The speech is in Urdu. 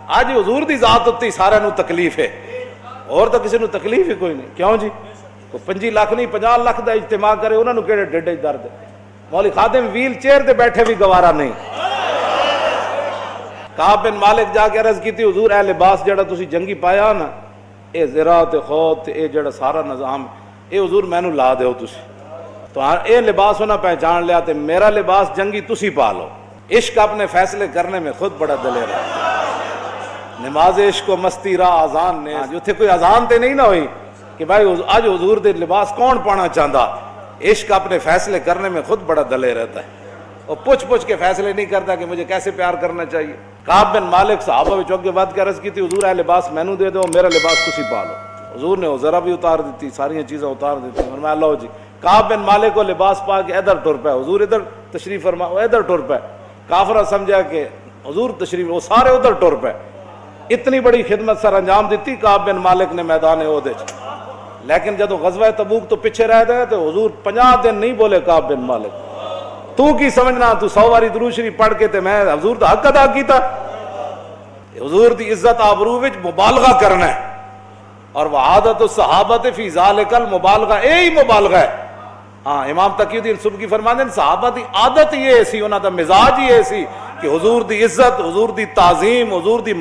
آج حضور دی ذات اتنی سارے نو تکلیف ہے، اور تو کسی نو تکلیف ہی کوئی نہیں. کیوں جی؟ کوئی 25 لاکھ نہیں 50 لاکھ دا اجتماع کرے انہوں نے کہڑے ڈیڈے درد ہے. مولوی خادم ویل چیئر تے بیٹھے بھی گوارا نہیں. کعب بن مالک جا کے عرض کی تھی حضور اے لباس جڑا تسی جنگی پایا نا، اے زرا تے خوت اے جڑا سارا نظام اے حضور مینوں لا دیو تسی. تو اے لباس انہاں پہچان لیا تے میرا لباس جنگی تسی پا لو. عشق اپنے فیصلے کرنے میں خود بڑا دلیر ہے. نماز عشق و مستی را اذان نے جو تھے کوئی اذان تے نہیں نہ ہوئی کہ بھائی آج حضور دے لباس کون پانا چاہتا. عشق اپنے فیصلے کرنے میں خود بڑا دلیر رہتا ہے، اور پوچھ کے فیصلے نہیں کرتا کہ مجھے کیسے پیار کرنا چاہیے. کعب بن مالک صحابہ وچ اگے ود کے عرض کی تھی حضور اے لباس مینوں دے دو، میرا لباس تسی پا لو. حضور نے ذرا بھی اتار دیتی، ساری چیزیں اتار دیتی. فرمایا لو جی. کعب بن مالک کو لباس پا کے ادھر ٹر پے، حضور ادھر تشریف فرما، وہ ادھر ٹر پے. کافرہ سمجھا کہ حضور تشریف، وہ سارے ادھر ٹر پے. اتنی بڑی خدمت سر انجام دیتی کعب بن مالک نے میدان عہد وچ. لیکن جدو غزوہ تبوک تو پیچھے رہ گئے تو حضور 50 دن نہیں بولے کعب بن مالک. تو کی سمجھنا تو 100 باری درود شریف پڑھ کے تے میں حضور دا حق ادا کیتا. حضور دی عزت آبرو وچ مبالغہ کرنا ہے، اور وعادت الصحابہ فی ذالک المبالغہ، یہی مبالغہ ہے. ہاں امام تقی الدین سبکی فرماندے ہیں صحابہ دی عادت یہ سی، انہاں دا مزاج یہ سی کہ حضور دی عزت، حضور دی تعظیم، حضور دی